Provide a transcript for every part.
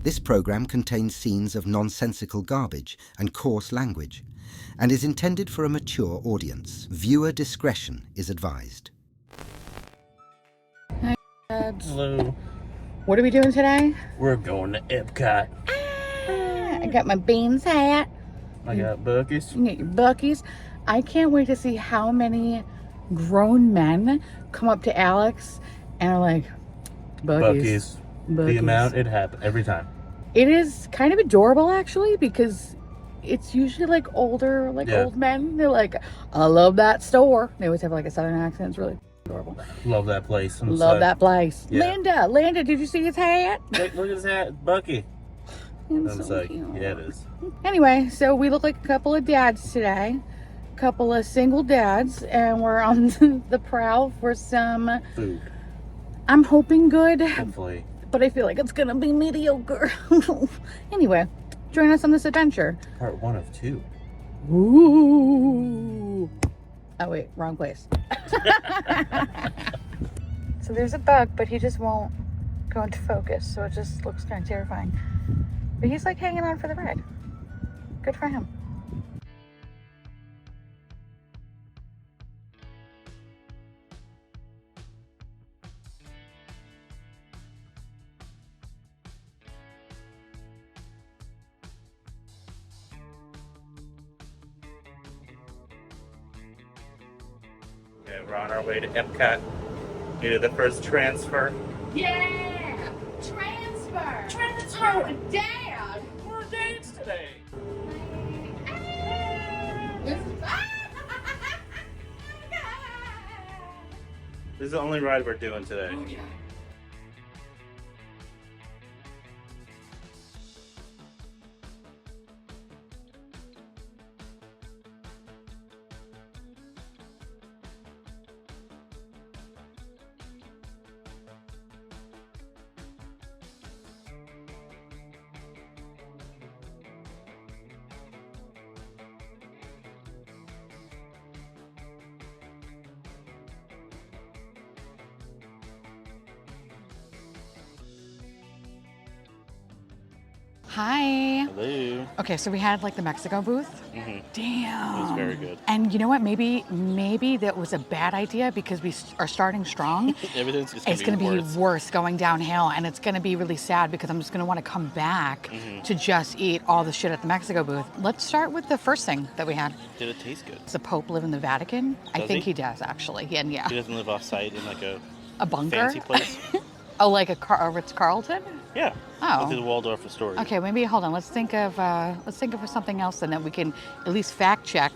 This program contains scenes of nonsensical garbage and coarse language and is intended for a mature audience. Viewer discretion is advised. Hi, Dad. Hello. What are we doing today? We're going to Epcot. I got my Beans hat. I got Buc-ee's. You get your Buc-ee's. I can't wait to see how many grown men come up to Alex and are like, Buc-ee's. The amount it happens every time. It is kind of adorable, actually, because it's usually like older, old men. They're like, I love that store. They always have like a southern accent. It's really adorable. Love that place. Love that place. Yeah. Linda, did you see his hat? Look at his hat, Bucky. It's so cute. Yeah, it is. Anyway, so we look like a couple of dads today. A couple of single dads, and we're on the prowl for some food. I'm hoping good. Hopefully. But I feel like it's gonna be mediocre. Anyway, join us on this adventure. Part 1 of 2. Ooh. Oh wait, wrong place. So there's a bug, but he just won't go into focus, so it just looks kind of terrifying. But he's like hanging on for the ride. Good for him. Okay, we're on our way to Epcot. We did the first transfer. Yeah! Transfer! Oh, Dad! We're dates today. This is the only ride we're doing today. Oh, yeah. Hi. Hello. Okay, so we had like the Mexico booth. Mm-hmm. Damn. It was very good. And you know what? Maybe that was a bad idea because we are starting strong. Everything's just It's going to be worse. worse going downhill, and it's going to be really sad because I'm just going to want to come back to just eat all the shit at the Mexico booth. Let's start with the first thing that we had. Did it taste good? Does the Pope live in the Vatican? I Does think he? he does, actually. And yeah. He doesn't live off-site in like a bunker? fancy place? Oh, like a Ritz-Carlton? Yeah. Oh. Went to the Waldorf Astoria. Okay, maybe hold on. Let's think of something else then that we can at least fact check.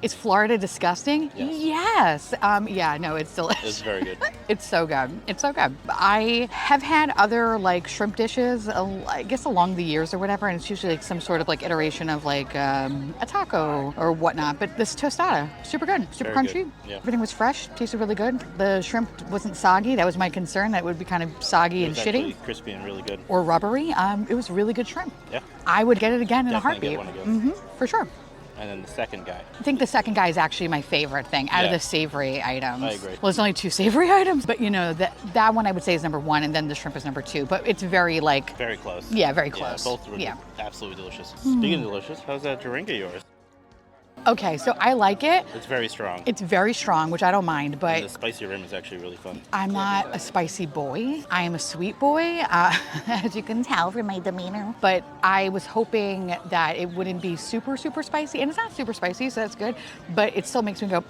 Is Florida disgusting? Yes. Yeah, no, it's delicious. It's very good. It's so good. It's so good. I have had other like shrimp dishes, I guess along the years or whatever, and it's usually like some sort of like iteration of like a taco or whatnot. But this tostada, super good, super Very crunchy. good. Yeah. Everything was fresh, tasted really good. The shrimp wasn't soggy. That was my concern. That it would be kind of soggy It and was shitty actually crispy and really good. or rubbery. It was really good shrimp. Yeah. I would get it again in a Definitely heartbeat. get one again. For sure. And then the second guy. I think the second guy is actually my favorite thing out of Yeah. the savory items. I agree. Well, there's only 2 savory items, but you know, that one I would say is number 1, and then the shrimp is number 2. But it's very like, Very close. yeah, very close. Yeah, both were Yeah. absolutely delicious. Speaking of delicious, how's that drink of yours? Okay, so I like it. It's very strong. It's very strong, which I don't mind, And but the spicy rim is actually really fun. I'm not a spicy boy. I am a sweet boy, as you can tell from my demeanor. But I was hoping that it wouldn't be super, super spicy. And it's not super spicy, so that's good. But it still makes me go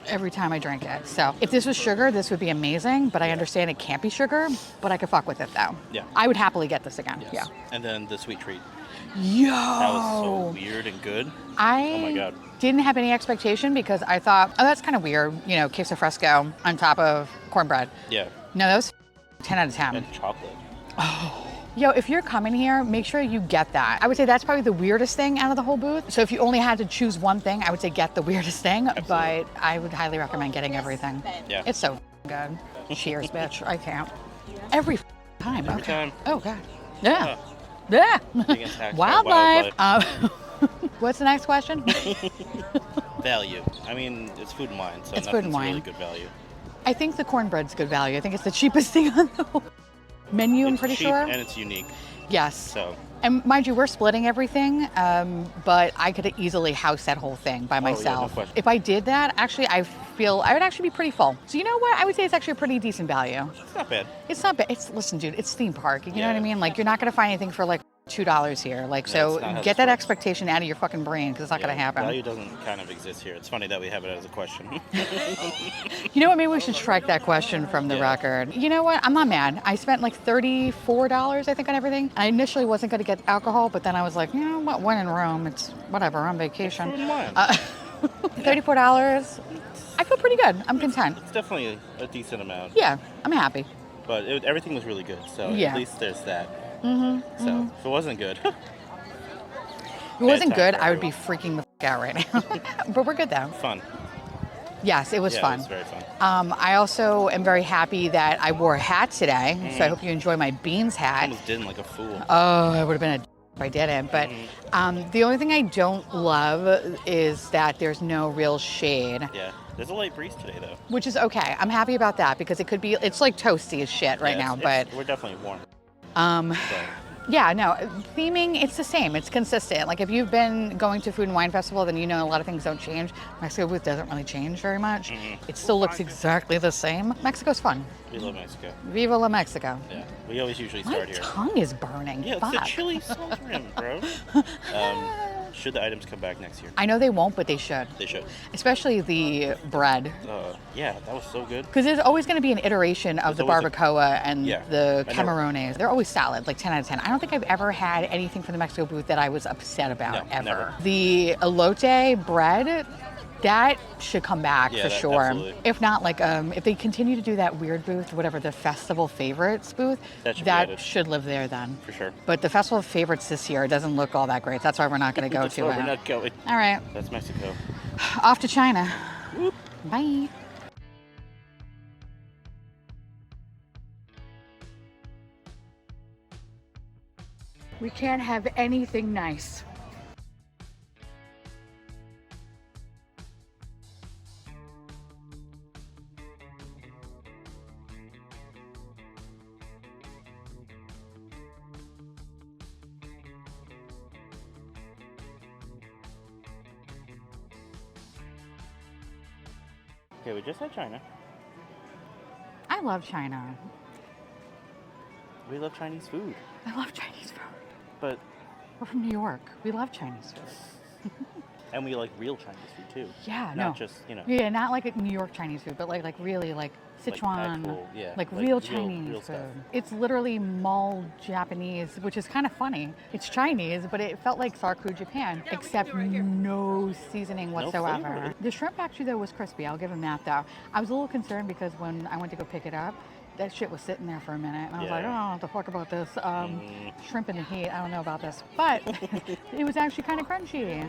every time I drink it. So if this was sugar, this would be amazing. But I understand it can't be sugar, but I could fuck with it though. Yeah. I would happily get this again. Yes. Yeah. And then the sweet treat. Yo! That was so weird and good. I Oh my God. didn't have any expectation because I thought, oh, that's kind of weird. You know, queso fresco on top of cornbread. Yeah. No, that was 10 out of 10. And chocolate. Yo, if you're coming here, make sure you get that. I would say that's probably the weirdest thing out of the whole booth. So if you only had to choose one thing, I would say get the weirdest thing. But I would highly recommend getting everything. Yeah. It's so good. Cheers, bitch. I can't. Every time. Every Okay. time. Oh, God. Yeah. Yeah. Being attacked by Wildlife. wildlife. What's the next question? Value. I mean, it's food and wine, so It's food and nothing's wine. really good value. I think the cornbread's good value. I think it's the cheapest thing on the whole menu, I'm It's pretty cheap sure. and it's unique. Yes. So. And mind you, we're splitting everything, but I could easily house that whole thing by myself. question. If I did that, actually, I feel I would actually be pretty full. So you know what? I would say it's actually a pretty decent value. It's not bad. It's not bad. Listen, dude, it's theme park. You know what I Yeah. mean? Like, you're not gonna find anything for like $2 here. Like, No, so it's not how get this that works. expectation out of your fucking brain because it's not gonna happen. Value doesn't kind of exist here. It's funny that we have it as a question. You know what? Maybe we should strike that question from the record. You know what? I'm not mad. I spent like $34, I think, on everything. I initially wasn't going to get alcohol, but then I was like, you know what? When in Rome, it's whatever. I'm on vacation. Food and wine. $34. I feel pretty good. I'm content. It's definitely a decent amount. Yeah, I'm happy. But everything was really good. So Yeah. at least there's that. Mm-hmm. So if it wasn't good. If it wasn't time good, for I would be freaking the f out right now. But we're good though. Fun. Yes, it was Yeah, fun. it was very fun. I also am very happy that I wore a hat today. So I hope you enjoy my beans I hat. almost didn't like a fool. Oh, I would have been a if I didn't. But the only thing I don't love is that there's no real shade, Yeah. There's a light breeze today, though. which is okay. I'm happy about that because it's like toasty as shit right Yeah, now. we're definitely warm. But So, yeah, no, theming, it's the same. It's consistent. Like if you've been going to Food and Wine Festival, then you know a lot of things don't change. Mexico booth doesn't really change very much. It still looks exactly the same. Mexico's fun. we love Mexico. Viva la Mexico. Yeah. We always usually My start here. tongue is burning. Yeah, it's Fuck. the chili salt rim, bro. Should the items come back next year? I know they won't, but they should. They should. Especially the bread. Yeah, that was so good. Because there's always going to be an iteration of the There's always barbacoa and Yeah, the I know. camarones. They're always solid, like 10 out of 10. I don't think I've ever had anything from the Mexico booth that I was upset about, No, ever. never. The elote bread, that should come back Yeah, for that- sure. absolutely. If not, like, if they continue to do that weird booth, whatever, the Festival Favorites booth, That should be added. should live there then. For sure. But the Festival Favorites this year doesn't look all that great. That's why we're not going to go That's to why it. we're not going. All right, That's Mexico. off to China. Bye. We can't have anything nice. Okay, we just had China. I love China. We love Chinese food. I love Chinese food. But, We're from New York. We love Chinese food. and we like real Chinese food too. Yeah, Not no. just, Yeah, not like a New York Chinese food, but like really like Sichuan, actual- yeah, like like real real Chinese food. stuff. It's literally mall Japanese, which is kind of funny. It's Chinese, but it felt like Sarku Japan, except no seasoning whatsoever. flavor. The shrimp actually though was crispy. I'll give him that though. I was a little concerned because when I went to go pick it up, that shit was sitting there for a minute, and I was like, Yeah. oh, what the fuck about this? Shrimp in the heat, I don't know about this. But it was actually kind of crunchy.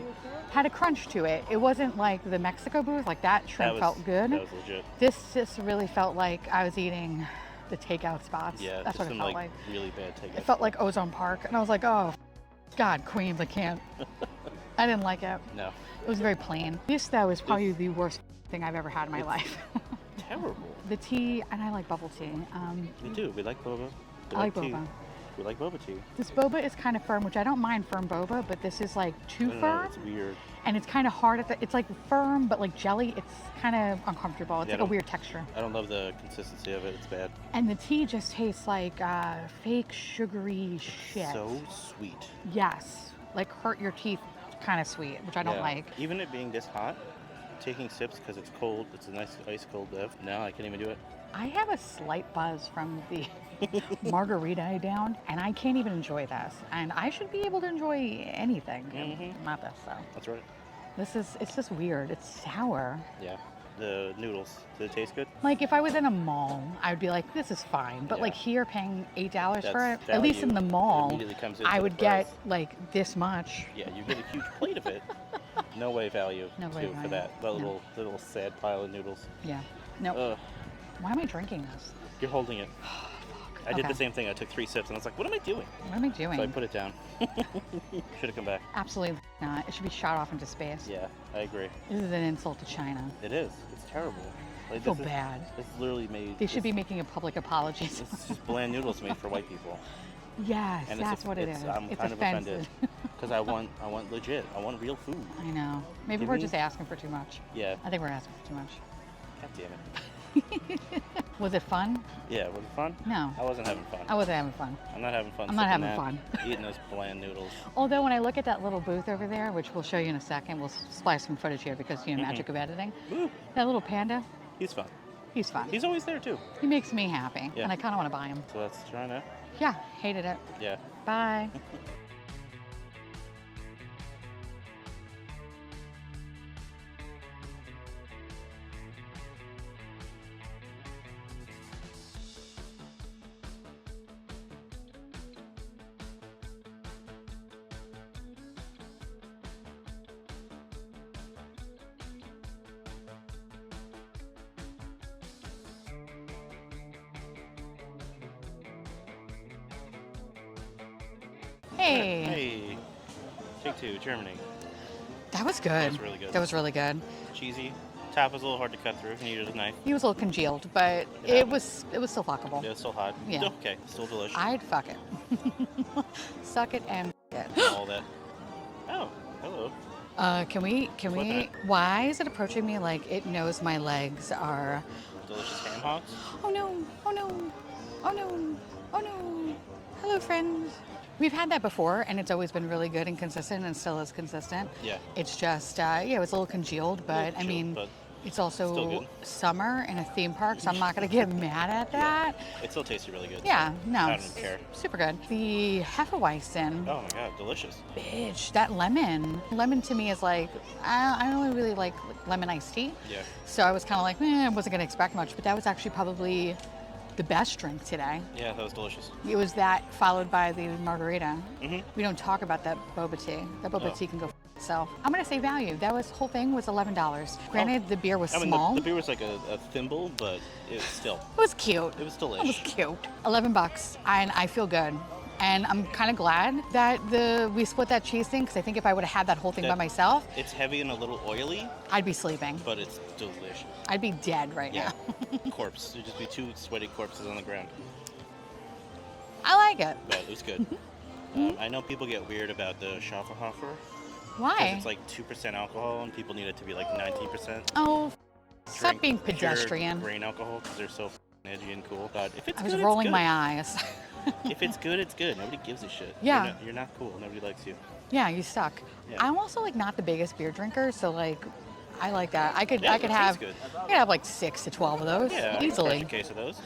Had a crunch to it. It wasn't like the Mexico booth, like that shrimp felt good. That was legit. This just really felt like I was eating the takeout spots. Yeah, That's just what it some felt like like. really bad takeout. It felt like Ozone Park, and I was like, oh, God, Queens, I can't. I didn't like it. No. It was very plain. This, though, is probably the worst thing I've ever had in my life. Terrible. The tea, and I like bubble tea. We do. We like boba. We I like tea. boba. We like boba tea. This boba is kind of firm, which I don't mind firm boba, but this is like too I don't know, firm. it's weird. And it's kind of hard at the, it's like firm, but like jelly. It's kind of uncomfortable. It's Yeah, I like a don't- weird texture. I don't love the consistency of it. It's bad. And the tea just tastes like fake sugary shit. So sweet. Yes, like hurt your teeth kind of sweet, which I don't Yeah. like. Even it being this hot, taking sips because it's cold. It's a nice ice cold bev. No, I can't even do it. I have a slight buzz from the margarita I downed, and I can't even enjoy this. And I should be able to enjoy anything, not this. So That's right. it's just weird. It's sour. Yeah. The noodles. Do they taste good? Like if I was in a mall, I would be like, this is fine. But Yeah. like here, paying $8 for it, That's at least in value. the It mall, immediately comes into I the would get price. like this much. Yeah, you get a huge plate of it. No way value No way too for value. that. That little sad pile of noodles. Yeah. No. Ugh. Why am I drinking this? You're holding it. I did Okay. the same thing. I took 3 sips and I was like, what am I doing? What am I doing? So I put it down. Should have come back. Absolutely not. It should be shot off into space. Yeah, I agree. This is an insult to China. It is. It's terrible. Like, I feel bad. It's literally made. They should be making a public apology. It's just bland noodles made for white people. Yes, And that's what it is. I'm It's kind of offensive. offended because I want legit. I want real food. I know. Maybe Give we're me- just asking for too much. Yeah. I think we're asking for too much. God damn it. Was it fun? Yeah. Was it fun? No. I wasn't having fun. I wasn't having fun. I'm not having fun. I'm not sipping having that, fun. Eating those bland noodles. Although when I look at that little booth over there, which we'll show you in a second, we'll splice some footage here because, magic of editing. Woo. That little panda, He's fun. he's fun. He's always there too. He makes me happy, Yeah. and I kind of want to buy him. So let's try now. Yeah, hated it. Yeah. Bye. Hey, Hey. Take two, Germany. that was good. That was really good. That was really good. Cheesy. Top was a little hard to cut through. You needed a knife. He was a little congealed, but It it was still fuckable. It was still hot. Yeah. Okay. Still delicious. I'd fuck it. Suck it and f- it. All that. Oh, hello. Can we? Flipping it. Why is it approaching me like it knows my legs are? Delicious ham hocks. Oh no! Oh no! Oh no! Oh no! Hello, friends. We've had that before, and it's always been really good and consistent, and still is consistent. Yeah. It's just, it was a little congealed, but I mean, but it's still also good. summer in a theme park, so I'm not gonna get mad at that. it still tasted really good. Yeah, no, I it's don't care. super good. The Hefeweizen, Oh my god, delicious. bitch, that lemon. Lemon to me is like, I don't really like lemon iced tea. Yeah. So I was kind of like, I wasn't gonna expect much, but that was actually probably the best drink today. Yeah, that was delicious. It was that followed by the margarita. Mm-hmm. We don't talk about that boba tea. That boba Oh. tea can go f itself. I'm gonna say value. That whole thing was $11. Granted, the beer was I mean, small. the beer was like a thimble, but it was still. It was cute. It was It was delish. cute. $11, and I feel good. And I'm kind of glad that we split that cheese thing, because I think if I would have had that whole thing by That- myself, It's heavy and a little oily, I'd be sleeping. but it's delicious. I'd be dead right Yeah. now. Corpse. There'd just be two sweaty corpses on the ground. I like it. But it was good. I know people get weird about the Schafferhofer. Because Why? it's like 2% alcohol, and people need it to be like 19%. Oh, stop Drink being pure pedestrian. grain alcohol because they're so edgy and cool. But if it's I was good, it's rolling good. my eyes. If it's good, it's good. Nobody gives a shit. Yeah. You're not cool. Nobody likes you. Yeah, you suck. Yeah. I'm also like not the biggest beer drinker, so like I like that. I could Yeah, I could it have tastes good. I could have like 6 to 12 of those Yeah, I easily. can crush a case of those.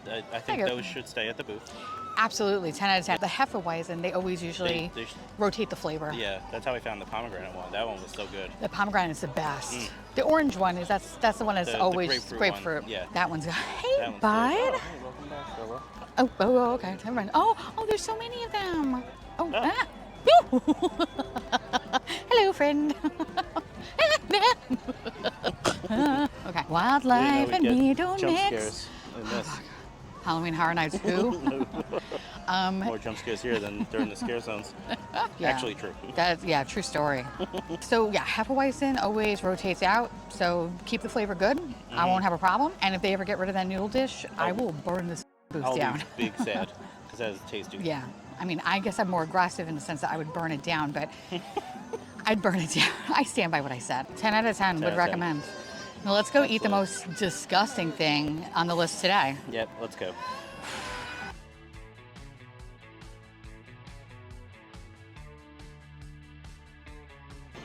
I think There you go. those should stay at the booth. Absolutely, 10 out of 10. The Hefeweizen, they always usually They rotate the flavor. yeah, that's how we found the pomegranate one. That one was so good. The pomegranate is the best. The orange one is that's the one that's The always grapefruit one, yeah. That one's good. Hey, That one's bud. good. Oh, hey, welcome back, fella. Oh, okay. Never mind. Oh, there's so many of them. Oh, hello, friend. Okay. Wildlife We and me get don't jump mix. scares in this. Halloween Horror Nights who? More jump scares here than during the scare zones. Yeah. Actually true. That's, true story. So yeah, Hefeweizen always rotates out, so keep the flavor good. I won't have a problem. And if they ever get rid of that noodle dish, I will burn this booth I'll down. be big sad because that is tasty. Yeah, I mean, I guess I'm more aggressive in the sense that I would burn it down, but I'd burn it down. I stand by what I said. 10 out of 10 would out of 10. recommend. Now let's go eat the Excellent. most disgusting thing on the list today. Yep, let's go.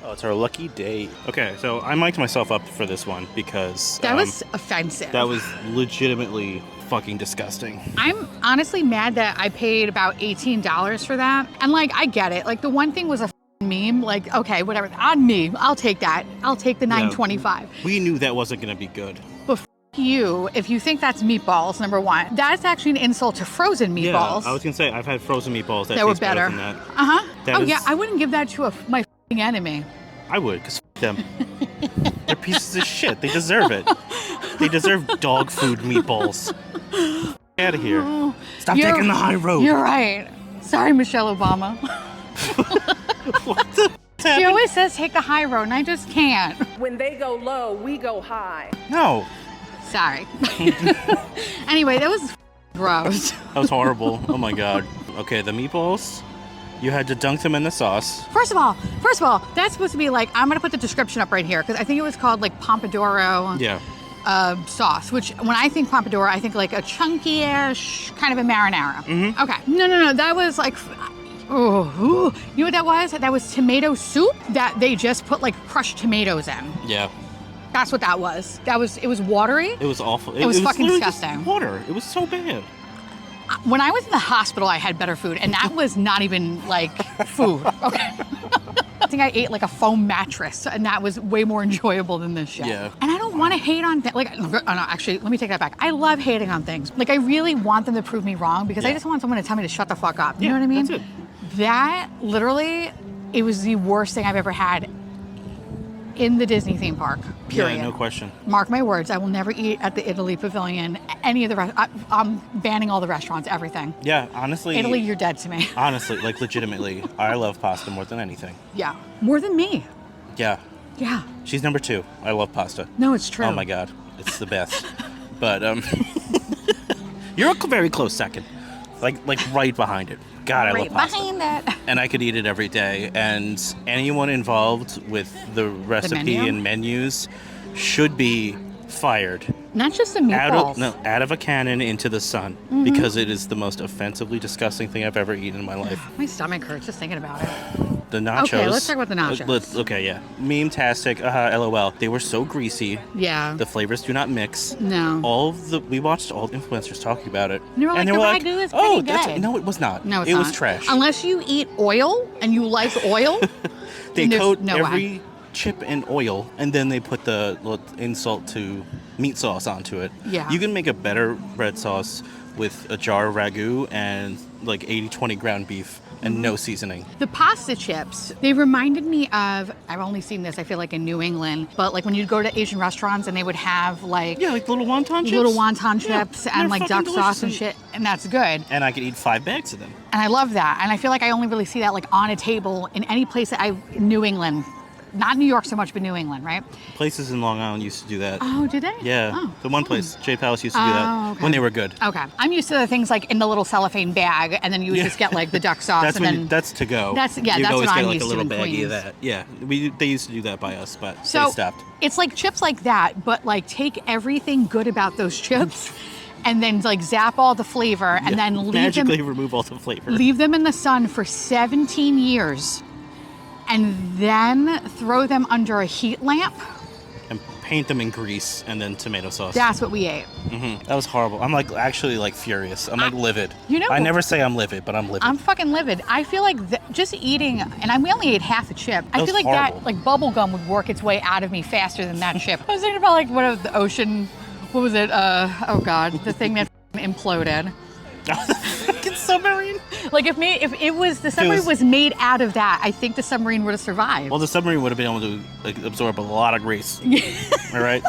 Oh, it's our lucky day. Okay, so I mic'd myself up for this one because That was offensive. that was legitimately fucking disgusting. I'm honestly mad that I paid about $18 for that. And like, I get it. Like the one thing was a meme. Like, okay, whatever. On me, I'll take that. I'll take the $9.25. We knew that wasn't going to be good. But you, if you think that's meatballs, number one, that's actually an insult to frozen meatballs. Yeah, I was going to say, I've had frozen meatballs that That were taste better better. than that. Uh-huh. That Oh is- yeah, I wouldn't give that to my enemy. I would, because them. They're pieces of shit. They deserve it. They deserve dog food meatballs. Out of here. Stop You're- taking the high road. You're right. Sorry, Michelle Obama. What the She happened? always says take the high road, and I just can't. When they go low, we go high. No. Sorry. Anyway, that was gross. That was horrible. Oh my god. Okay, the meatballs. You had to dunk them in the sauce. First of all, that's supposed to be like, I'm gonna put the description up right here because I think it was called like Pompadour Yeah. sauce. Which when I think Pompadour, I think like a chunky-ish kind of a marinara. Mm-hmm. Okay. No. That was like, you know what that was? That was tomato soup that they just put like crushed tomatoes in. Yeah. That's what that was. It was watery. It was awful. It was fucking literally just disgusting. Water. It was so bad. When I was in the hospital, I had better food, and that was not even like food. Okay. I think I ate like a foam mattress, and that was way more enjoyable than this shit. Yeah. And I don't want to hate on actually, let me take that back. I love hating on things. Like, I really want them to prove me wrong because I just want someone to tell me to shut the fuck up. You know what I mean? That's it. That literally, it was the worst thing I've ever had in the Disney theme park. Period. Yeah, no question. Mark my words, I will never eat at the Italy Pavilion, any of the I'm banning all the restaurants, everything. Yeah, honestly. Italy, you're dead to me. Honestly, like legitimately, I love pasta more than anything. Yeah. More than me. Yeah. Yeah. She's number 2. I love pasta. No, it's true. Oh my god, it's the best. But you're a very close second, like right behind it. God, I love Right pasta. behind that. And I could eat it every day. And anyone involved with the recipe menu? and menus should be fired. Not just the meatballs. Out of a cannon into the sun, because it is the most offensively disgusting thing I've ever eaten in my life. My stomach hurts just thinking about it. The nachos. Okay, let's talk about the nachos. Okay, yeah. Meme-tastic, LOL. They were so greasy. Yeah. The flavors do not mix. No. We watched all the influencers talking about it. And they were like, and they the were like, ragu is oh, pretty good. no, it was not. No, it's it not. was trash. Unless you eat oil and you like oil. They then there's coat no every way. chip in oil, and then they put the little insult to meat sauce onto it. Yeah. You can make a better red sauce with a jar of ragu and like 80-20 ground beef and no seasoning. The pasta chips, they reminded me of, I've only seen this, I feel like in New England, but like when you'd go to Asian restaurants and they would have like Yeah, like little wonton chips. little wonton Yeah, chips they're and like duck fucking sauce and delicious. shit, and that's good. And I could eat 5 bags of them. And I love that. And I feel like I only really see that like on a table in any place that New England. Not New York so much, but New England, right? Places in Long Island used to do that. Oh, did they? Yeah. Oh. The one place, J Palace, used to do that okay. when they were good. Okay. I'm used to the things like in the little cellophane bag, and then you would just get like the duck sauce, That's and when then that's to go. That's- yeah, You'd that's always what get I'm like used a to little in baggie of Queens. that. Yeah, they used to do that by us, but so they stopped. it's like chips like that, but like take everything good about those chips, and then like zap all the flavor, and then magically remove all the flavor. leave them in the sun for 17 years, and then throw them under a heat lamp. And paint them in grease and then tomato sauce. That's what we ate. That was horrible. I'm like actually like furious. I'm like livid. You know- I never say I'm livid, but I'm livid. I'm fucking livid. I feel like just eating, and we only ate half a chip. I was feel like horrible. that, like bubble gum would work its way out of me faster than that chip. I was thinking about like what of the ocean, what was it? Oh God, the thing that imploded. Fucking submarine. Like if it was the submarine was made out of that, I think the submarine would have survived. Well, the submarine would have been able to like, absorb a lot of grease. All right,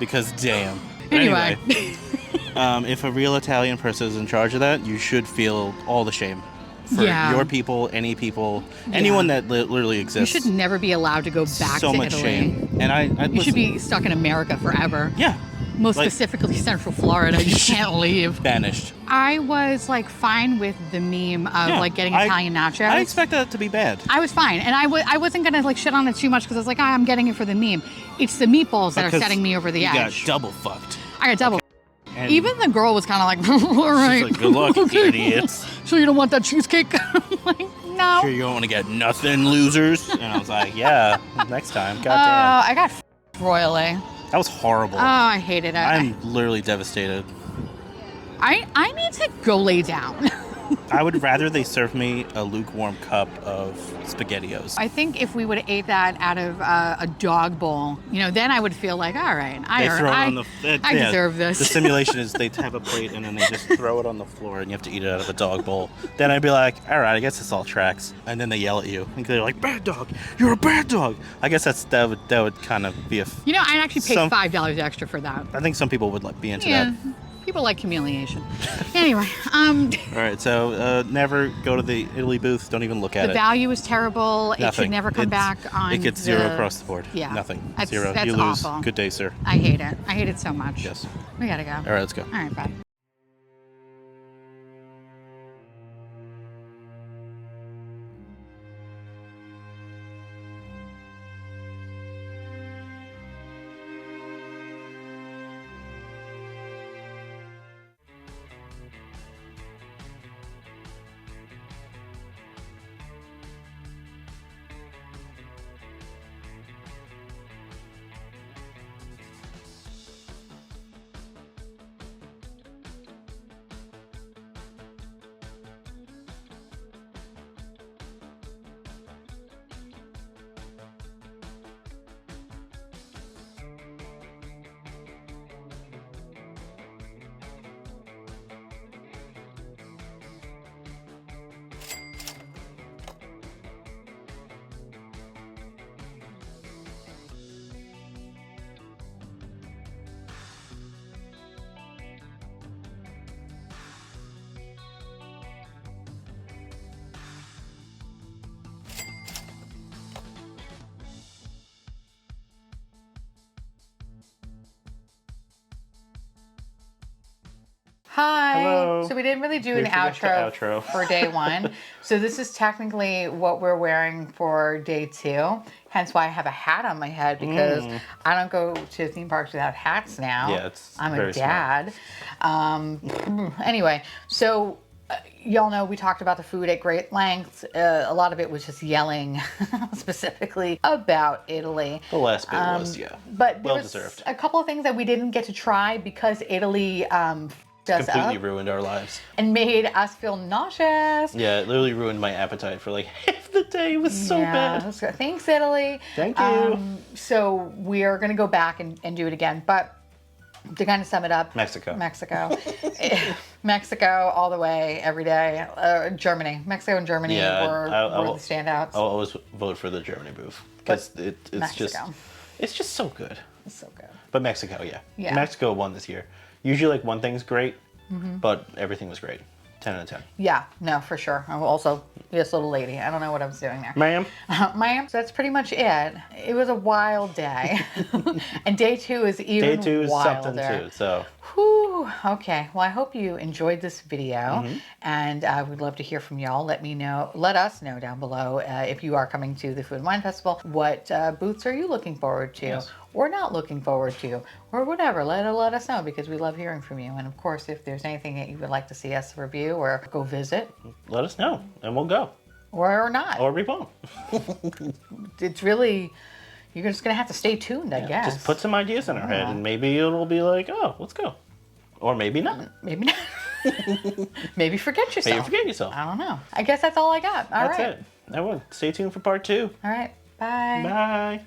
because damn. But Anyway. if a real Italian person is in charge of that, you should feel all the shame for Yeah. your people, anyone that literally You exists. should never be allowed to go back so to much Italy. shame. And I You should be stuck in America forever. Yeah. Most Like- specifically Central Florida. You can't leave. banished. I was like fine with the meme of Yeah, like getting I- Italian nachos. I expect that to be bad. I was fine, and I wasn't gonna like shit on it too much because I was like, I'm getting it for the meme. It's the meatballs that are Because setting me over the you edge. got double fucked. I got double. And Even the girl was kind of like, all right. she's like, good luck, okay. idiots. So you don't want that cheesecake? I'm like, no. Sure you don't want to get nothing, losers. And I was like, yeah, next time. Goddamn. I got royally. That was horrible. Oh, I hated it. I'm literally devastated. I need to go lay down. I would rather they serve me a lukewarm cup of SpaghettiOs. I think if we would have ate that out of a dog bowl, then I would feel like, all right, They throw it on the. I deserve this. The simulation is they have a plate and then they just throw it on the floor and you have to eat it out of a dog bowl. Then I'd be like, all right, I guess this all tracks. And then they yell at you and they're like, bad dog, you're a bad dog. I guess that would kind of be a. I'd actually pay Some- $5 extra for that. I think some people would be into Yeah. that. People like humiliation. Anyway, All right, so never go to the Italy booth. Don't even look at the it. value is terrible. Nothing. It should never come back on. It gets zero across the board. Yeah. Nothing. That's, Zero. That's You lose. awful. Good day, sir. I hate it. I hate it so much. Yes. We gotta go. All right, let's go. All right, bye. Hi. Hello. So we didn't really do We an forgot the outro outro. for day one. So this is technically what we're wearing for day two. Hence why I have a hat on my head, because I don't go to theme parks without hats now. Yeah, it's I'm very a dad. Anyway, so y'all know we talked about the food at great length. A lot of it was just yelling specifically about Italy. The last bit was, yeah. But there Well was deserved. a couple of things that we didn't get to try because Italy does Completely up ruined our lives. and made us feel nauseous. Yeah, it literally ruined my appetite for like half the day. It was so bad. So thanks, Italy. Thank you. So we are going to go back and do it again. But to kind of sum it up, Mexico. Mexico all the way, every day. Germany. Mexico and Germany Yeah, were the standouts. I'll always vote for the Germany booth because it's Mexico. just so good. It's so good. But Mexico, yeah. Yeah. Mexico won this year. Usually, like, one thing's great, but everything was great. 10 out of 10. Yeah, no, for sure. I'm also, yes, little lady. I don't know what I was doing there. Ma'am? Ma'am, so that's pretty much it. It was a wild day. And day two is even Day 2 is wilder. something too, so. Whew. Okay. Well, I hope you enjoyed this video, and we'd love to hear from y'all. Let us know down below if you are coming to the Food and Wine Festival. What booths are you looking forward to, or not looking forward to, or whatever? Let us know, because we love hearing from you. And of course, if there's anything that you would like to see us review or go visit, Let us know, and we'll go. or not. Or we won't. It's really, you're just gonna have to stay tuned, I guess. Just put some ideas in our head, and maybe it'll be like, oh, let's go. Or maybe not. Maybe not. Maybe forget yourself. Maybe forget yourself. I don't know. I guess that's all I got. All right. That's it. Everyone, stay tuned for part 2. All right. Bye. Bye.